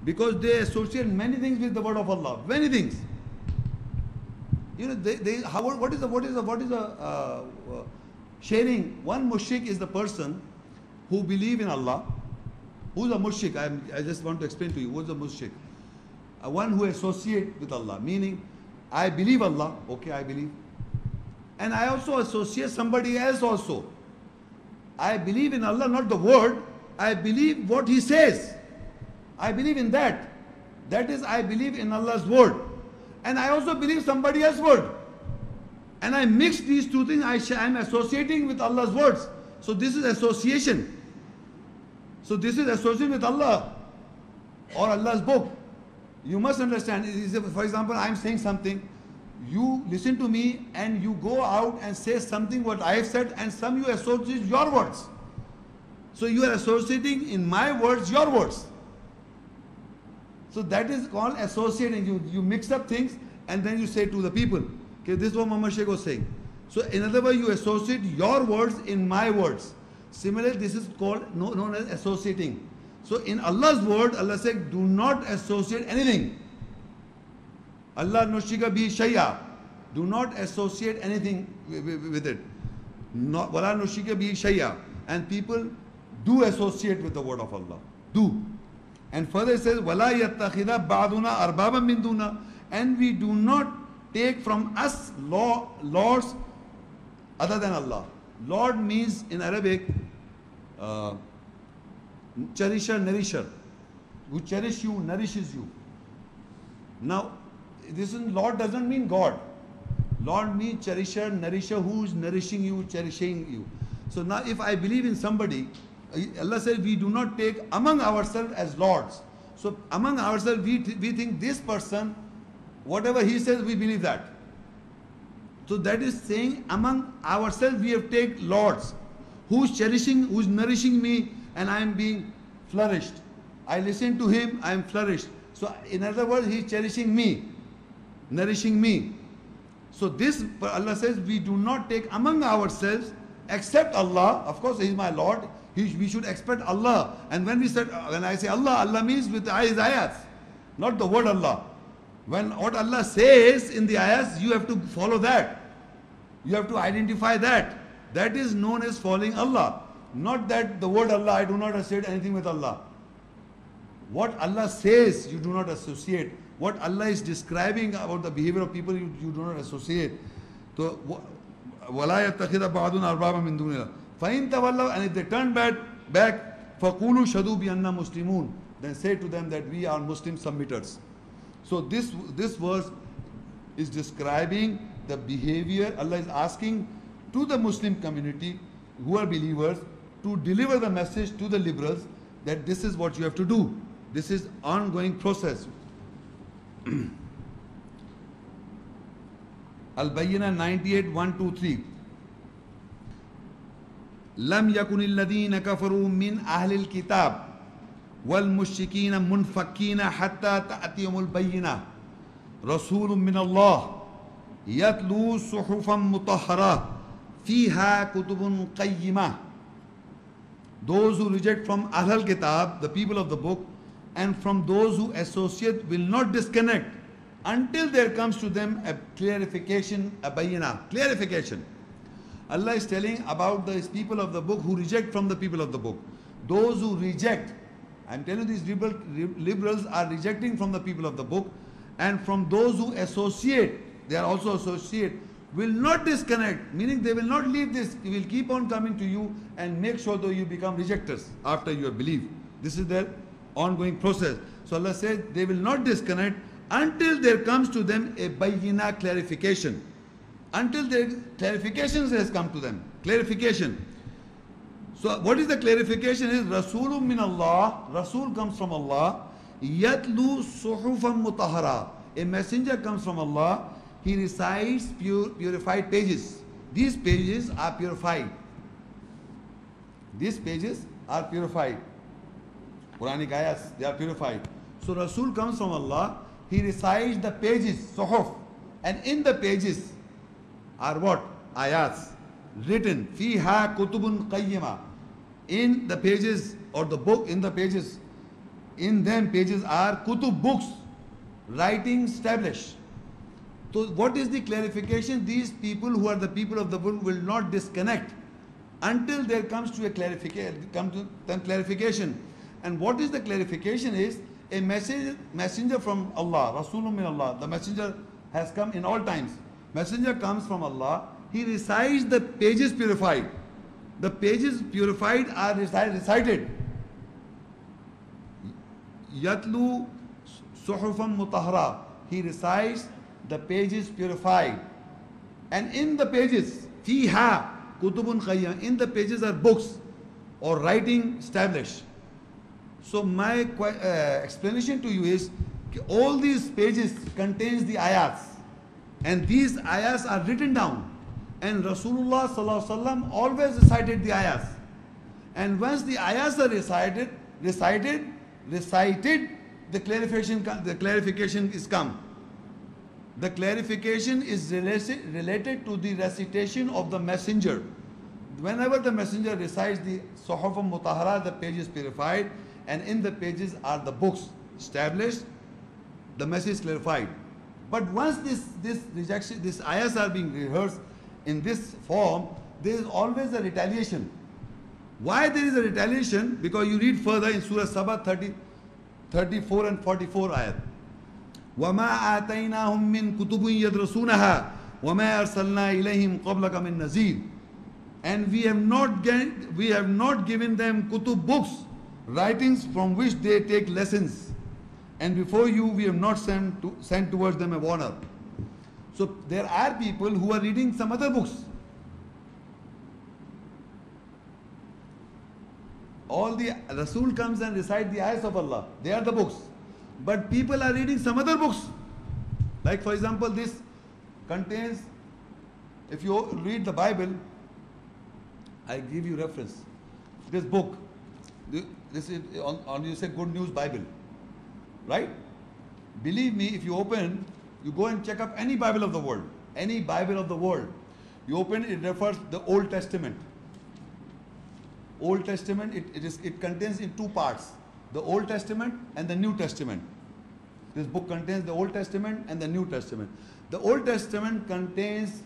Because they associate many things with the word of Allah. Many things. You know, what is the sharing? One mushrik is the person who believe in Allah. Who's a mushrik? I just want to explain to you. Who's a mushrik? One who associate with Allah. Meaning, I believe Allah. Okay, I believe. And I also associate somebody else also. I believe in Allah, not the word. I believe what He says. I believe in that. That is, I believe in Allah's word. And I also believe somebody else's word. And I mix these two things. I am associating with Allah's words. So this is association. So this is association with Allah or Allah's book. You must understand. For example, I am saying something. You listen to me and you go out and say something what I have said, and some you associate your words. So you are associating in my words your words. So that is called associating. You mix up things and then you say to the people, okay, this is what Muhammad Shaikh was saying. So in other words, you associate your words in my words. Similarly, this is called known as associating. So in Allah's word, Allah said, do not associate anything. Allah nushrika bihi shay'a. Do not associate anything with it. Wala nushrika bihi shay'a. And people do associate with the word of Allah. Do. And further it says, وَلَا يَتَّخِذَ بَعْضُنَا أَرْبَابًا مِّن دُونَا. And we do not take from us lords other than Allah. Lord means in Arabic, cherisher, nourisher. Who cherish you, nourishes you. Now, this is Lord doesn't mean God. Lord means cherisher, nourisher, who is nourishing you, cherishing you. So now if I believe in somebody, Allah said we do not take among ourselves as lords. So among ourselves we think this person, whatever he says, we believe that. So that is saying among ourselves we have taken lords. Who's cherishing, who's nourishing me, and I am being flourished. I listen to him, I am flourished. So in other words, he is cherishing me, nourishing me. So this, Allah says, we do not take among ourselves except Allah. Of course, He is my Lord. We should expect Allah. And when I say Allah, Allah means with the ayats, not the word Allah. When what Allah says in the ayats, you have to follow that. You have to identify that. That is known as following Allah. Not that the word Allah, I do not associate anything with Allah. What Allah says, you do not associate. What Allah is describing about the behavior of people, you do not associate. So, وَلَا يَتَّخِذَ بَعْضُنَا أَرْبَابًا مِّن دُونِ اللَّهِ فَإِن تَوَلَّوْا. And if they turn back, فَقُولُوا شَهِدُوا بِأَنَّا مُسْلِمُونَ. Then say to them that we are Muslim submitters. So this verse is describing the behavior. Allah is asking to the Muslim community who are believers to deliver the message to the liberals that this is what you have to do. This is ongoing process. Al-Bayyinah 98, 1, 2, 3. لم يكن الذين كفروا من أهل الكتاب والمشركين منفكين حتى تأتيهم البينة رسول من الله يتلو صحفا مطهرة فيها كتب قيمة. Those who reject from Ahl al-Kitab, the people of the book, and from those who associate will not disconnect until there comes to them a clarification, a bayyinah, clarification. Allah is telling about these people of the book who reject from the people of the book. Those who reject, I'm telling you, these liberals are rejecting from the people of the book, and from those who associate, they are also associate, will not disconnect, meaning they will not leave this, they will keep on coming to you and make sure that you become rejectors after you have believed. This is their ongoing process. So Allah says they will not disconnect until there comes to them a bayyinah, clarification. Until their clarification has come to them. Clarification. So what is the clarification? Is Rasulun min Allah. Rasul comes from Allah. Yatlu suhufan mutahara. A messenger comes from Allah. He recites purified pages. These pages are purified. These pages are purified. Quranic ayahs, they are purified. So Rasul comes from Allah. He recites the pages, suhuf. And in the pages are what? Ayats. Written. Fiha kutubun qayyima. In the pages, or the book, in the pages, In them pages are kutub, books, writings established. So what is the clarification? These people who are the people of the book will not disconnect until there comes to a clarification. And what is the clarification is a messenger from Allah, Rasulun min Allah. The messenger has come in all times. Messenger comes from Allah. He recites the pages purified. The pages purified are recited. Yatlu suhufan mutahara. He recites the pages purified. And in the pages, fiha kutubun qayyam. In the pages are books or writing established. So my explanation to you is all these pages contains the ayats. And these ayats are written down. And Rasulullah sallallahu alaihi wasallam always recited the ayats. And once the ayats are recited, the clarification is come. The clarification is related to the recitation of the messenger. Whenever the messenger recites the Suhufam Mutahara, the pages purified, and in the pages are the books established, the message is clarified. But once these ayahs are being rehearsed in this form, there is always a retaliation. Why there is a retaliation? Because you read further in Surah Saba 34 and 44 ayat. وَمَا آتَيْنَاهُمْ مِنْ كُتُبٍ يَدْرَسُونَهَا وَمَا أَرْسَلْنَا إِلَيْهِمْ قَبْلَكَ مِنْ نَذِيرٍ. And we have not given them kutub, books, writings from which they take lessons. And before you, we have not sent towards them a warner. So there are people who are reading some other books. All the Rasul comes and recites the ayahs of Allah. They are the books. But people are reading some other books. Like for example, this contains, if you read the Bible, I give you reference. This book, this is on you say Good News Bible, right? Believe me, if you open, you go and check up any Bible of the world, any Bible of the world. You open, it refers the Old Testament. Old Testament, it contains in two parts, the Old Testament and the New Testament. This book contains the Old Testament and the New Testament. The Old Testament contains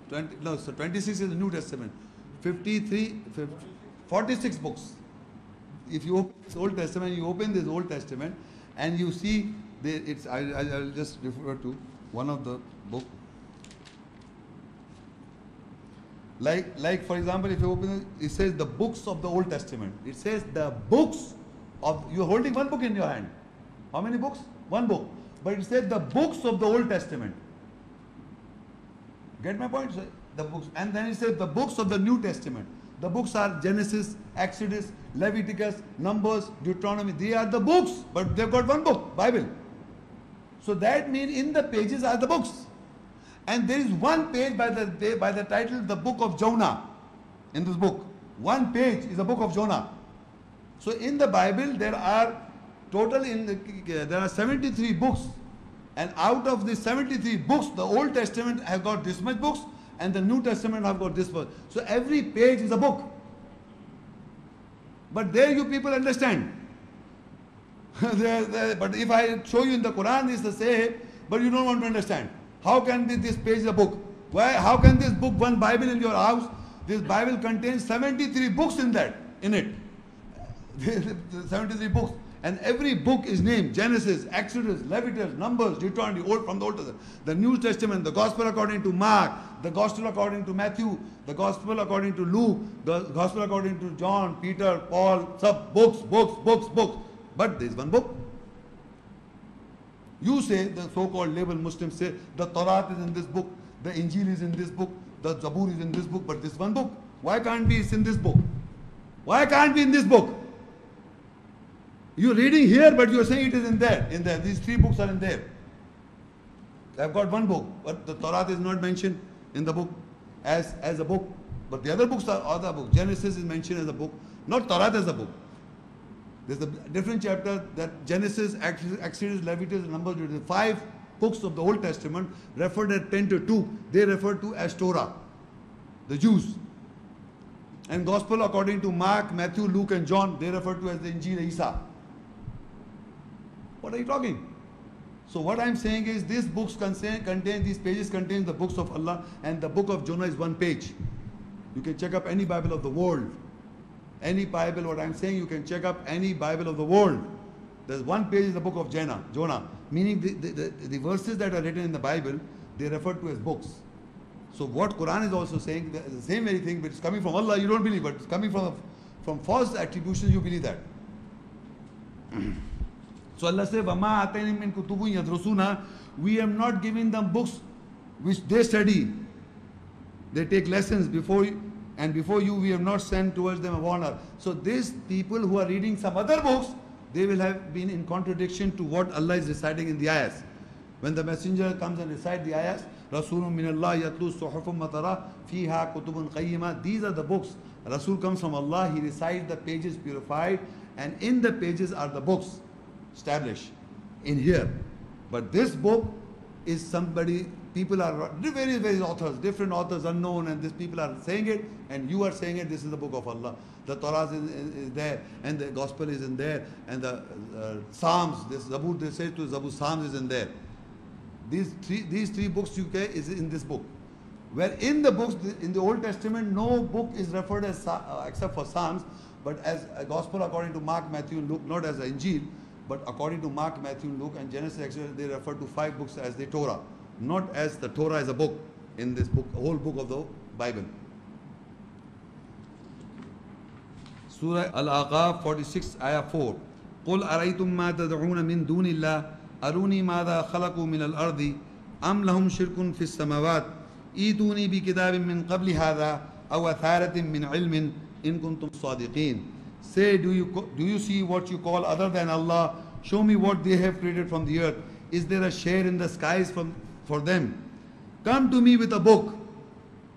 26 is the New Testament. 46 books. If you open this Old Testament, you open this Old Testament and you see, I'll just refer to one of the book. Like for example, if you open it says the books of the Old Testament. It says the books of, you're holding one book in your hand. How many books? One book. But it says the books of the Old Testament. Get my point? So the books. And then it says the books of the New Testament. The books are Genesis, Exodus, Leviticus, Numbers, Deuteronomy. They are the books, but they've got one book, Bible. So that means in the pages are the books. And there is one page by the title, the Book of Jonah. In this book, one page is the Book of Jonah. So in the Bible, there are total there are 73 books. And out of the 73 books, the Old Testament have got this much books, and the New Testament have got this much. So every page is a book. But there you people understand. But if I show you in the Quran, it's the same, but you don't want to understand. How can this page is a book? Why? How can this book, one Bible in your house, this Bible contains 73 books in it. 73 books. And every book is named Genesis, Exodus, Leviticus, Numbers, Deuteronomy, from the Old Testament. The New Testament, the Gospel according to Mark, the Gospel according to Matthew, the Gospel according to Luke, the Gospel according to John, Peter, Paul, books. But there is one book. You say, the so-called labeled Muslims say, the Torah is in this book, the Injil is in this book, the Zabur is in this book, but this one book. Why can't be in this book? Why can't be in this book? You're reading here, but you're saying it is in there. These three books are in there. I've got one book, but the Torah is not mentioned in the book as a book. But the other books are other books. Genesis is mentioned as a book, not Torah as a book. There's a different chapter that Genesis, Exodus, Leviticus, Numbers, the 5 books of the Old Testament referred as Pentateuch. They refer to as Torah, the Jews. And Gospel according to Mark, Matthew, Luke and John, they refer to as the Injil Isa. What are you talking? So what I'm saying is these books contain, these pages contain the books of Allah, and the book of Jonah is one page. You can check up any Bible of the world. Any Bible, what I'm saying, you can check up any Bible of the world. There's one page in the book of Jonah, meaning the verses that are written in the Bible, they refer to as books. So what Quran is also saying, the same very thing, but it's coming from Allah, you don't believe, but it's coming from false attributions, you believe that. So Allah says, وَمَا أَتَيْنِم مِّن كُتُبٍ يَدْرُسُونَا, we have not given them books which they study. They take lessons before you, and before you we have not sent towards them a warner. So these people who are reading some other books, they will have been in contradiction to what Allah is reciting in the ayahs. When the messenger comes and recites the ayahs, Rasulun min Allah yatlu suhufum matara fiha kutubun qayyima. These are the books. Rasul comes from Allah, he recites the pages purified, and in the pages are the books established in here. But this book is somebody, people are various authors, different authors unknown, and these people are saying it, and you are saying it, this is the book of Allah. The Torah is there, and the Gospel is in there, and the Psalms, this Zabur, they say to Zabur, Psalms is in there. These three books you get is in this book. Where in the books, in the Old Testament, no book is referred as except for Psalms, but as a Gospel according to Mark, Matthew, and Luke, not as an Injil, but according to Mark, Matthew, Luke, and Genesis, Exodus, they refer to 5 books as the Torah, not as the Torah as a book in this book, whole book of the Bible. Surah Al-Ahqaf 46, Ayah 4. قُلْ أَرَيْتُمْ مَا تَدْعُونَ مِن دُونِ اللَّهِ أَرُونِي مَاذَا خَلَقُوا مِنَ الْأَرْضِ أَمْ لَهُمْ شِرْكٌ فِي السَّمَوَاتِ إِيتُونِي بِكِتَابٍ مِّن قَبْلِ هَذَا أَوْ أَثَارَةٍ مِّنْ عِلْمٍ إِن كُنتُمْ صَادِقِينَ. Say, do you see what you call other than Allah? Show me what they have created from the earth. Is there a share in the skies for them? Come to me with a book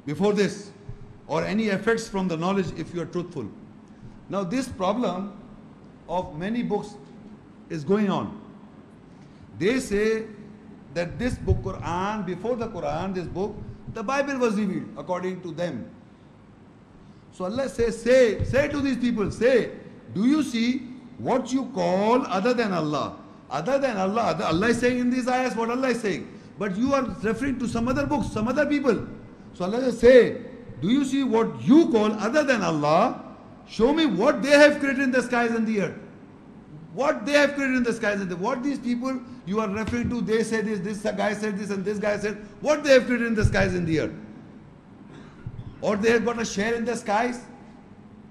before this, or any effects from the knowledge if you are truthful. Now this problem of many books is going on. They say that this book Quran, before the Quran, this book, the Bible was revealed according to them. So Allah says, say to these people, say, do you see what you call other than Allah? Other than Allah, Allah is saying in these ayahs what Allah is saying. But you are referring to some other books, some other people. So Allah says, say, do you see what you call other than Allah? Show me what they have created in the skies and the earth. What they have created in the skies and the earth. What these people you are referring to, they say this guy said this, and this guy said, what they have created in the skies and the earth. Or they have got a share in the skies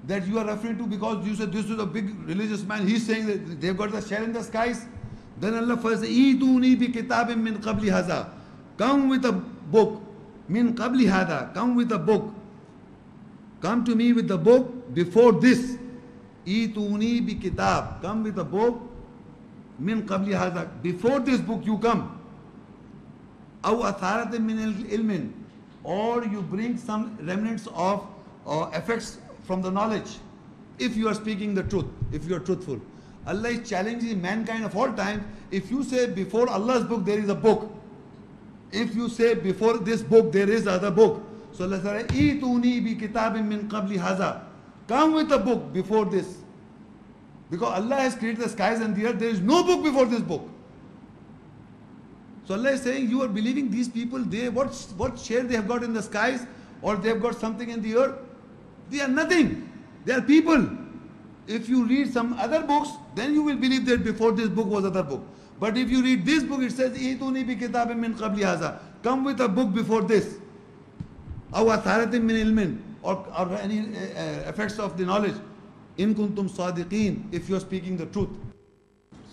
that you are referring to because you said this is a big religious man. He's saying that they've got a share in the skies. Then Allah first says, "Eetuni bi kitabin min qabli hadha." Come with a book. Min qabli hadha. Come with a book. Come to me with the book before this. Eetuni bi kitab. Come with a book. Min qabli hadha. Before this book you come. Aw atharatin min ilmin. Or you bring some remnants of effects from the knowledge, if you are speaking the truth, if you are truthful. Allah is challenging mankind of all times. If you say before Allah's book there is a book, if you say before this book there is other book, so Allah says, "Eetuni bi kitabin min qabli hadha." Come with a book before this, because Allah has created the skies and the earth. There is no book before this book. So Allah is saying, you are believing these people, what share they have got in the skies, or they have got something in the earth? They are nothing. They are people. If you read some other books, then you will believe that before this book was other book. But if you read this book, it says, "Eetuni bi kitabin min qabli hadha." Come with a book before this. Aw atharatin min ilmin, or any effects of the knowledge. In kuntum sadiqeen, if you are speaking the truth.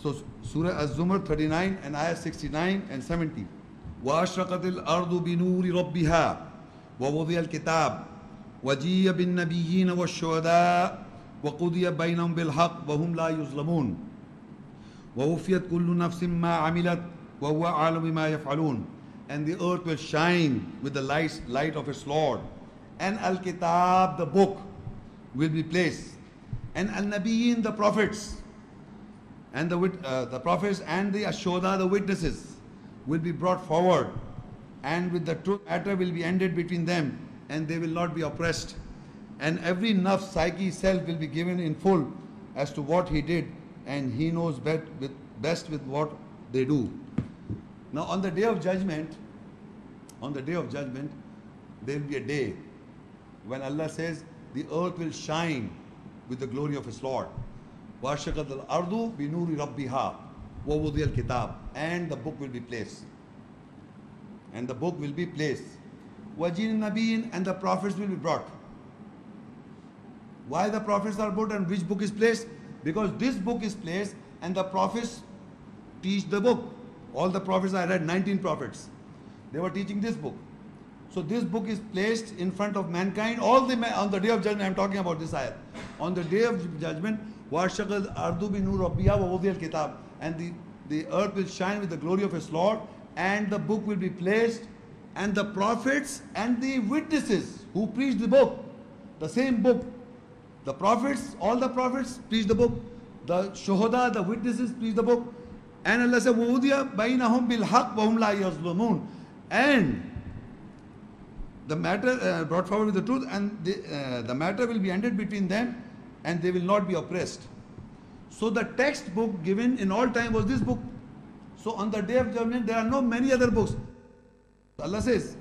So Surah Az-Zumar 39 and Ayah 69 and 70. وَأَشْرَقَتِ الْأَرْضُ بِنُورِ رَبِّهَا وَوُضِعَ الْكِتَابُ وَجِيَّ بِالنَّبِيِّينَ وَالشُّهَدَاءِ وَقُضِيَ بَيْنَهُم بِالْحَقِّ وَهُمْ لَا يُظْلَمُونَ وَوُفِّيَتْ كُلُّ نَفْسٍ مَّا عَمِلَتْ وَهُوَ أَعْلَمُ بِمَا يَفْعَلُونَ. And the earth will shine with the light of its Lord. And Al-Kitab, the book, will be placed. And Al-Nabiyyin, the prophets, and the prophets and the Ashoda, the witnesses, will be brought forward, and with the truth matter will be ended between them, and they will not be oppressed. And every nafs, psyche, self will be given in full as to what he did, and he knows best with what they do. Now on the day of judgment, there will be a day when Allah says the earth will shine with the glory of His Lord. وَأَشْرَقَتِ الْأَرْضُ بِنُورِ رَبِّهَا وَوُضِعَ الْكِتَابُ. And the book will be placed. وَجِينَ النَّبِيِّينَ. And the prophets will be brought. Why the prophets are brought and which book is placed? Because this book is placed and the prophets teach the book. All the prophets, I read 19 prophets. They were teaching this book. So this book is placed in front of mankind. On the day of judgment, I am talking about this ayat. On the day of judgment, وَأَشْرَقَتِ الْأَرْضُ بِنُورِ رَبِّهَا وَوُضِعَ الْكِتَابُ. And the earth will shine with the glory of His Lord, and the book will be placed, and the prophets and the witnesses who preach the book, the same book, the prophets, all the prophets preach the book, the shuhada, the witnesses preach the book, and Allah said, وَوُضِيَ بَيْنَهُمْ بِالْحَقِّ وَهُمْ لَا يَظْلُمُونَ. And the matter brought forward with the truth, and the matter will be ended between them, and they will not be oppressed. So the textbook given in all time was this book. So on the day of judgment, there are no many other books. Allah says,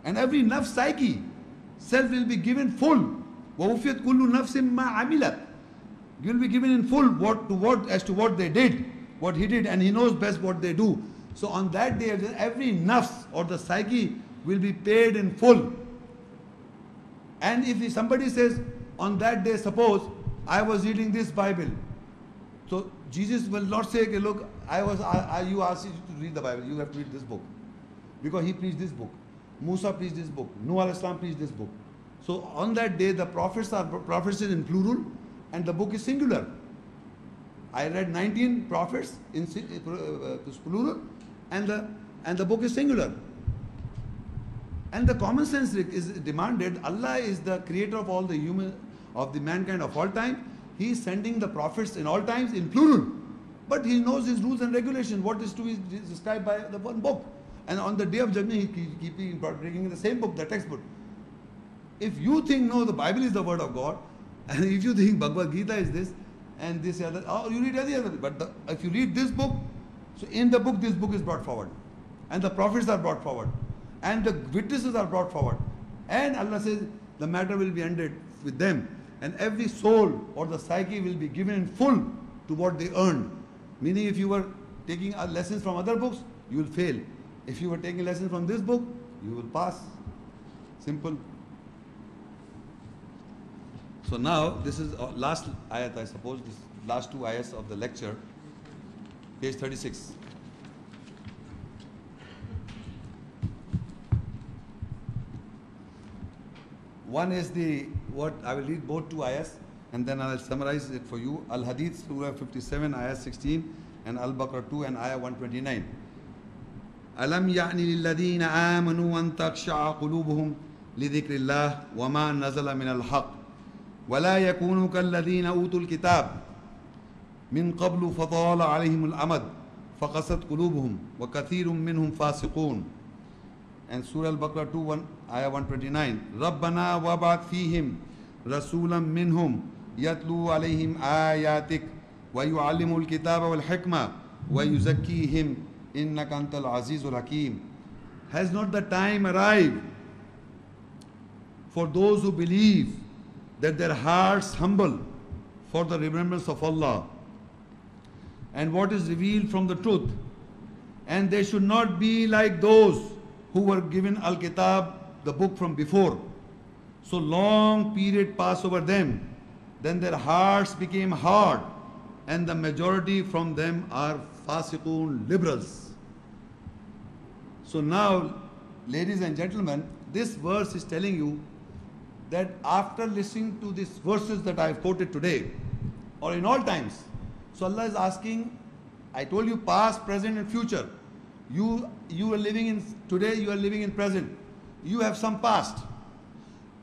and every nafs, psyche, self will be given full. وَوُفِيَتْ كُلُّ نَفْسٍ مَا عَمِلَتْ. You will be given in full as to what they did, what he did, and he knows best what they do. So on that day, every nafs or the psyche will be paid in full. And if somebody says on that day, suppose I was reading this Bible, so Jesus will not say, okay, look, you asked you to read the Bible, you have to read this book, because he preached this book. Musa preached this book. Nuh alayhi salam preached this book. So on that day, the prophets is in plural, and the book is singular. I read 19 prophets in plural, and the book is singular. And the common sense is demanded. Allah is the creator of all the mankind of all time. He is sending the prophets in all times in plural. But he knows his rules and regulations, what is to be described by the one book. And on the day of judgment, he keeps bringing in the same book, the textbook. If you think, no, the Bible is the word of God, and if you think Bhagavad Gita is this, and this other, or you read any other, but if you read this book, so in the book, this book is brought forward. And the prophets are brought forward. And the witnesses are brought forward. And Allah says, the matter will be ended with them. And every soul or the psyche will be given in full to what they earned. Meaning, if you were taking lessons from other books, you will fail. If you were taking lessons from this book, you will pass. Simple. So now, this is last ayat, I suppose, this last two ayats of the lecture, page 36. One is I will read both two ayahs and then I will summarize it for you. Al-Hadeed, Surah 57, ayah 16, and Al-Baqara 2 and ayah 129. أَلَمْ يَعْنِ لِلَّذِينَ آمَنُوا أَن تَخْشَعَ قُلُوبُهُمْ لِذِكْرِ اللَّهِ وَمَا نَزَلَ مِنَ الْحَقِّ وَلَا يَكُونُوا كَالَّذِينَ أُوتُوا الْكِتَابَ مِنْ قَبْلُ فَطَالَ عَلَيْهِمُ الْأَمَدُ فَقَسَتْ قُلُوبُهُمْ وَكَثِيرٌ مِّنْهُمْ فَاسِقُونَ. And Surah Al-Baqara 2, ayah 129. رَبَّنَا وَبَعْثْ فِيهِمْ رَسُولًا مِّنْهُمْ يَتْلُو عَلَيْهِمْ آيَاتِكَ وَيُعَلِّمُ الْكِتَابَ وَالْحِكْمَةَ وَيُزَكِّيهِمْ إِنَّكَ أَنْتَ الْعَزِيزُ الْحَكِيمُ. Has not the time arrived for those who believe that their hearts humble for the remembrance of Allah and what is revealed from the truth, and they should not be like those who were given Al-Kitab, the book from before. So long period passed over them, then their hearts became hard, and the majority from them are fasiqun, liberals. So now, ladies and gentlemen, this verse is telling you that after listening to these verses that I have quoted today, or in all times, so Allah is asking, I told you past, present and future. You are living in today, you are living in present. You have some past.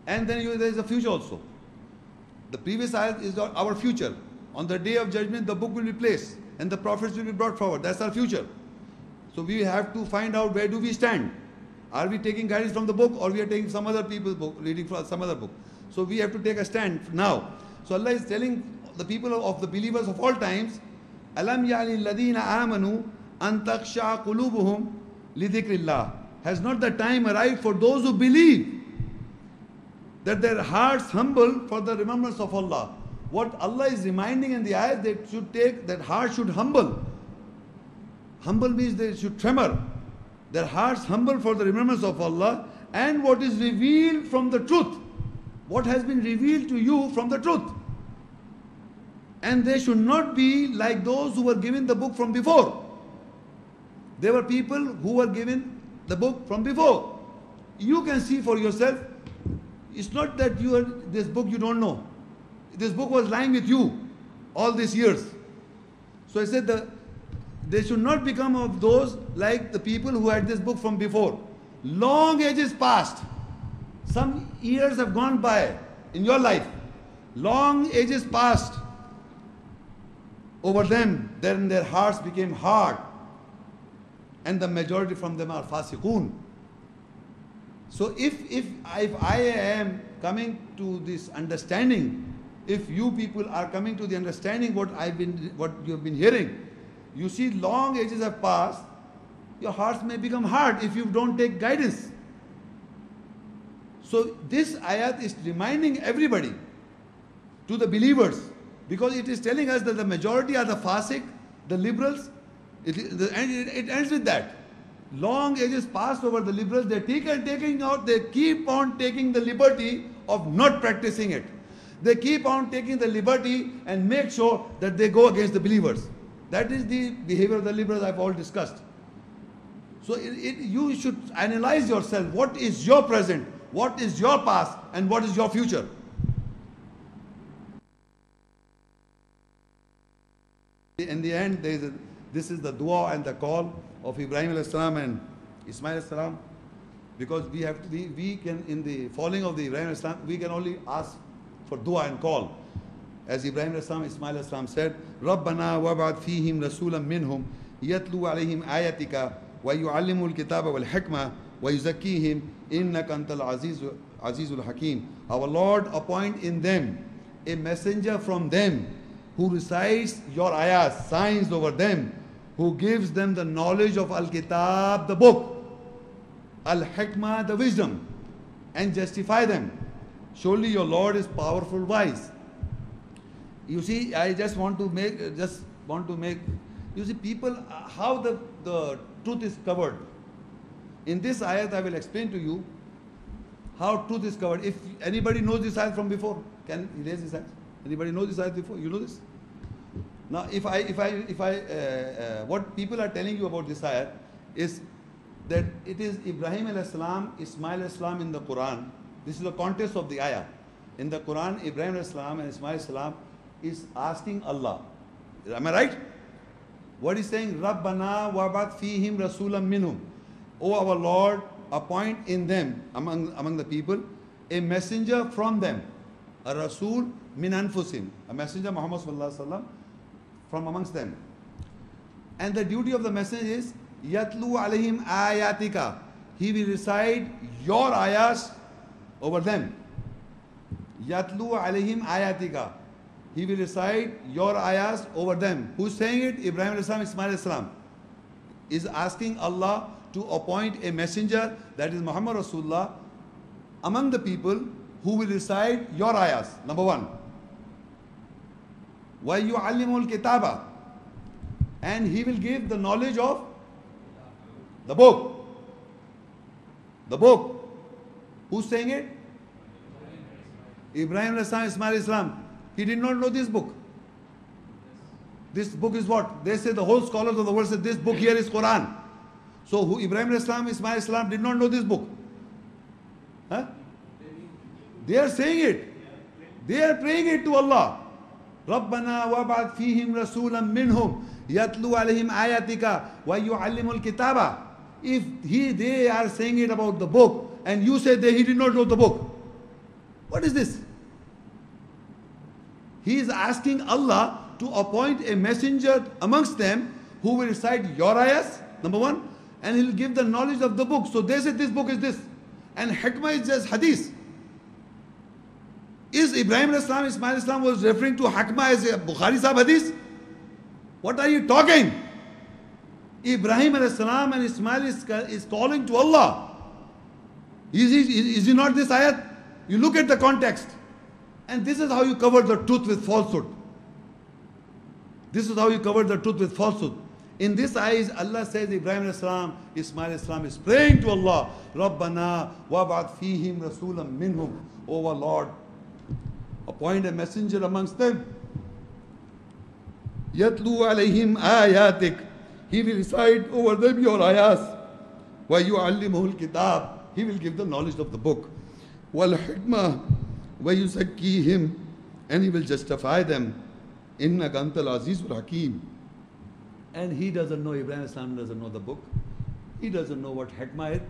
And then there is a future also. The previous ayat is our future. On the day of judgment, the book will be placed and the prophets will be brought forward. That's our future. So we have to find out where do we stand. Are we taking guidance from the book, or we are taking some other people's book, reading from some other book? So we have to take a stand now. So Allah is telling the people of the believers of all times, Alam ya'ni alladhina amanu an takhsha'a qulubuhum li dhikrillah. Has not the time arrived for those who believe that their hearts humble for the remembrance of Allah? What Allah is reminding in the ayat, that should take, that heart should humble. Humble means they should tremor. Their hearts humble for the remembrance of Allah and what is revealed from the truth. What has been revealed to you from the truth. And they should not be like those who were given the book from before. There were people who were given the book from before. You can see for yourself. It's not that this book you don't know. This book was lying with you all these years. So I said they should not become of those like the people who had this book from before. Long ages passed. Some years have gone by in your life. Long ages passed over them. Then their hearts became hard. And the majority from them are fasiqun. So if I am coming to this understanding, if you people are coming to the understanding what you have been hearing, you see long ages have passed, your hearts may become hard if you don't take guidance. So this ayat is reminding everybody, to the believers, because it is telling us that the majority are the fasiq, the liberals. It ends with that. Long ages passed over the liberals. They keep on taking the liberty of not practicing it. They keep on taking the liberty and make sure that they go against the believers. That is the behavior of the liberals I've all discussed. So you should analyze yourself. What is your present? What is your past? And what is your future? In the end, this is the dua and the call of Ibrahim alayhi salam and Ismail alayhi salam, because we can, in the following of the Ibrahim alayhi salam, we can only ask for dua and call. As Ibrahim alayhi salam, Ismail alayhi salam said, Rabbana wab'ath fihim rasulam minhum yatlu alayhim ayatika wa yu'allimul kitaba wal hikmah wa yuzakkihim innaka antal azizul hakim. Our Lord, appoint in them a messenger from them who recites your ayahs, signs over them, who gives them the knowledge of Al-Kitab, the book, Al-Hikmah, the wisdom, and justify them. Surely your Lord is powerful, wise. You see, I just want to make, you see people, how the truth is covered. In this ayat, I will explain to you how truth is covered. If anybody knows this ayat from before, can you raise this ayat? Anybody know this ayat before? You know this? Now, what people are telling you about this ayat is that it is Ibrahim alayhi salam, Ismail alayhi salam in the Quran. This is the context of the ayah. In the Quran, Ibrahim alayhi salam and Ismail alayhi salam is asking Allah. Am I right? What is saying? Rabbana wab'ath fihim rasulam minhum. O our Lord, appoint in them, among the people, a messenger from them. A rasul min anfusim. A messenger, Muhammad sallallahu alaihi wasallam, from amongst them. And the duty of the messenger is yatlu alayhim ayatika. He will recite your ayahs over them. Yatlu alayhim ayatika. He will recite your ayahs over them. Who's saying it? Ibrahim alayhi salam, Ismail alayhi salam is asking Allah to appoint a messenger, that is Muhammad Rasulullah, among the people who will recite your ayahs. Number one. وَيُعَلِّمُ الْكِتَابَ. And he will give the knowledge of the book. The book. Who's saying it? Ibrahim Ismail Islam. He did not know this book. This book is what? They say, the whole scholars of the world say this book here is Quran. So who Ibrahim Islam, Ismail Islam did not know this book. Huh? They are saying it. They are praying it to Allah. رَبَّنَا وَابْعَثْ فِيهِمْ رَسُولًا مِّنْهُمْ يَتْلُو عَلَيْهِمْ آيَاتِكَ وَيُعَلِّمُ الْكِتَابَ. If they are saying it about the book, and you say that he did not know the book, what is this? He is asking Allah to appoint a messenger amongst them who will recite your ayahs, number one, and he'll give the knowledge of the book. So they say this book is this, and hikmah is just hadith. Is Ibrahim al-Islam, Ismail al-Islam was referring to Hakma as a Bukhari Sahib Hadith? What are you talking? Ibrahim al-Islam and Ismail is calling to Allah. Is he not this ayat? You look at the context. And this is how you cover the truth with falsehood. This is how you cover the truth with falsehood. In this ayah, Allah says Ibrahim al-Islam, Ismail al-Islam is praying to Allah. Rabbana wab'ath fihim rasulam minhum. O our Lord, appoint a messenger amongst them. Yatlu alayhim ayatik. He will recite over them your ayahs. Wa yu'allimuhu al-Kitab. He will give the knowledge of the book. Wal hikmah wa yuzakkihim. And he will justify them. Innaka antal azizul hakim. And he doesn't know, Ibrahim al-Islam doesn't know the book. He doesn't know what hikmah is.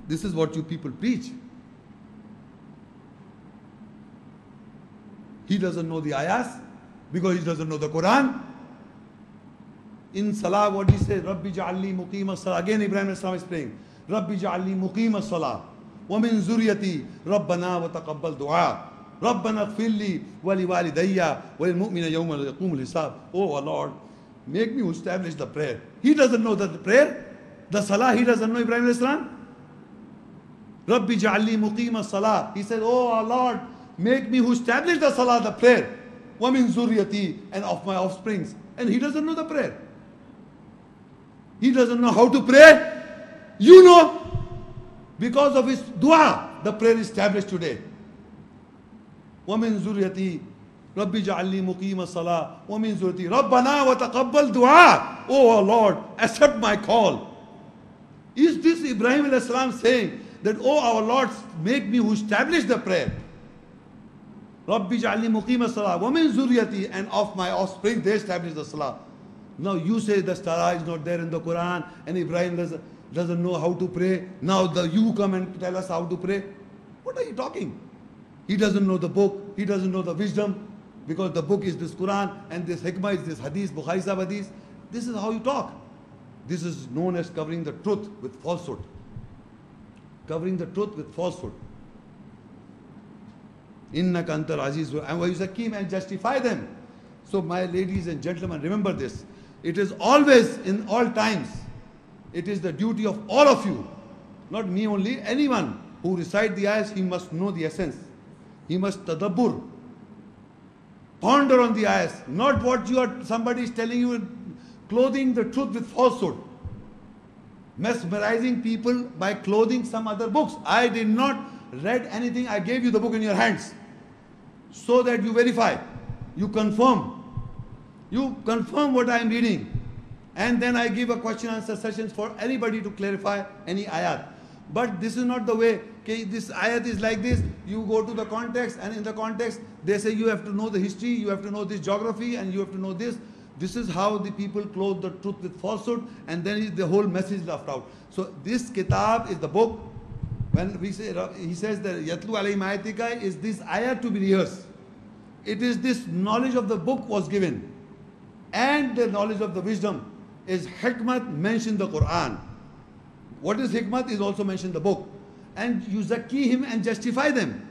This is what you people preach. He doesn't know the ayahs because he doesn't know the Quran. In Salah, what he says, Rabbi ja'alli muqima salah. Again, Ibrahim al-Islam is praying, Rabbi ja'alli muqima salah. Wa min zuriyati, Rabbana wa taqabbal du'a. Rabbana gfirli wa li walidayya wa lil mu'mina yawma yaqumul hisab. Oh, our Lord, make me establish the prayer. He doesn't know the prayer. The Salah, he doesn't know Ibrahim al-Islam. Rabbi ja'alli muqima salah. He said, oh, our Lord, make me who establish the Salah, the prayer. Wa min zuriyati, and of my offsprings. And he doesn't know the prayer. He doesn't know how to pray. You know. Because of his dua, the prayer is established today. وَمِن ذُرِّيَّتِي رَبِّ جَعَلْنِي مُقِيمَ الصَّلَاةِ وَمِن ذُرِّيَّتِي رَبَّنَا وَتَقَبَّلْ دُعَاء. Oh Lord, accept my call. Is this Ibrahim al-Islam saying that, oh our Lord, make me who establish the prayer? رَبِّ جَعَلْنِي مُقِيمَ الصَّلَاةِ وَمِن ذُرِّيَّتِي, and of my offspring they establish the Salah. Now you say the Salah is not there in the Quran and Ibrahim doesn't know how to pray. Now you come and tell us how to pray. What are you talking? He doesn't know the book. He doesn't know the wisdom. Because the book is this Quran and this hikmah is this hadith, Bukhari Sahib Hadith. This is how you talk. This is known as covering the truth with falsehood. Covering the truth with falsehood. Innaka antal aziz wa yuzakkihim, and justify them. So my ladies and gentlemen, remember this. It is always, in all times, it is the duty of all of you, not me only, anyone who recite the ayahs, he must know the essence. He must tadabbur, ponder on the ayahs, not what somebody is telling you, clothing the truth with falsehood. Mesmerizing people by clothing some other books. I did not read anything, I gave you the book in your hands so that you verify, you confirm. You confirm what I am reading. And then I give a question answer sessions for anybody to clarify any ayat. But this is not the way. Okay, this ayat is like this. You go to the context, and in the context they say you have to know the history, you have to know this geography, and you have to know this. This is how the people clothe the truth with falsehood, and then the whole message is left out. So this kitab is the book. When we say, he says that Yatlu alayhim ayatika is this ayat to be rehearsed. It is this knowledge of the book was given. And the knowledge of the wisdom is hikmat mentioned in the Quran. What is hikmat is also mentioned in the book. And yuzakkihim, and justify them.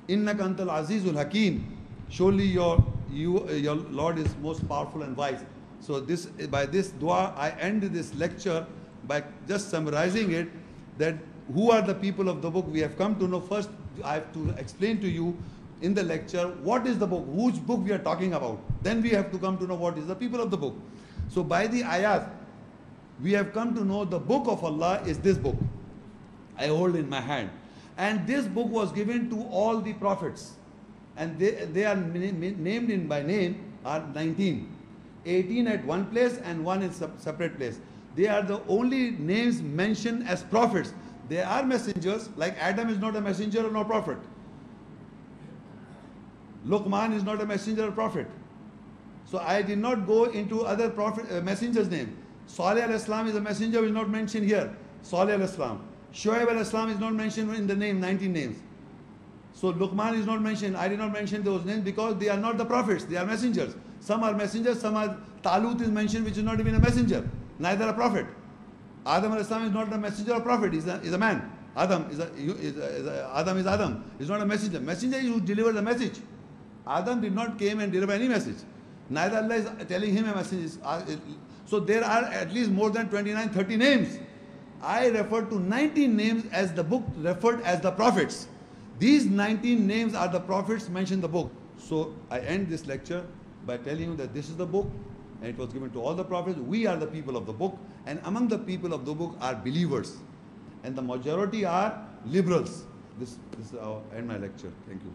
Innaka antal azizul hakim. Surely your Lord is most powerful and wise. So by this dua, I end this lecture by just summarizing it, that who are the people of the book. We have come to know. First, I have to explain to you in the lecture what is the book, which book we are talking about. Then we have to come to know what is the people of the book. So by the ayat, we have come to know the book of Allah is this book I hold in my hand. And this book was given to all the prophets. And they are named in by name are 19. 18 at one place and one in separate place. They are the only names mentioned as prophets. They are messengers, like Adam is not a messenger nor prophet. Luqman is not a messenger or prophet. So I did not go into other messengers' name. Salih al-Islam is a messenger which is not mentioned here. Salih al-Islam. Shoaib al-Islam is not mentioned in the name, 19 names. So Luqman is not mentioned. I did not mention those names because they are not the prophets. They are messengers. Some are messengers, some are... Talut is mentioned, which is not even a messenger. Neither a prophet. Adam al-Islam is not a messenger or prophet. He's a man. Adam Adam is Adam. He's not a messenger. Messenger is who delivers the message. Adam did not came and deliver any message. Neither Allah is telling him a message. So there are at least more than 29, 30 names. I refer to 19 names as the book referred as the prophets. These 19 names are the prophets mentioned in the book. So I end this lecture by telling you that this is the book and it was given to all the prophets. We are the people of the book, and among the people of the book are believers, and the majority are liberals. This is how I end my lecture. Thank you.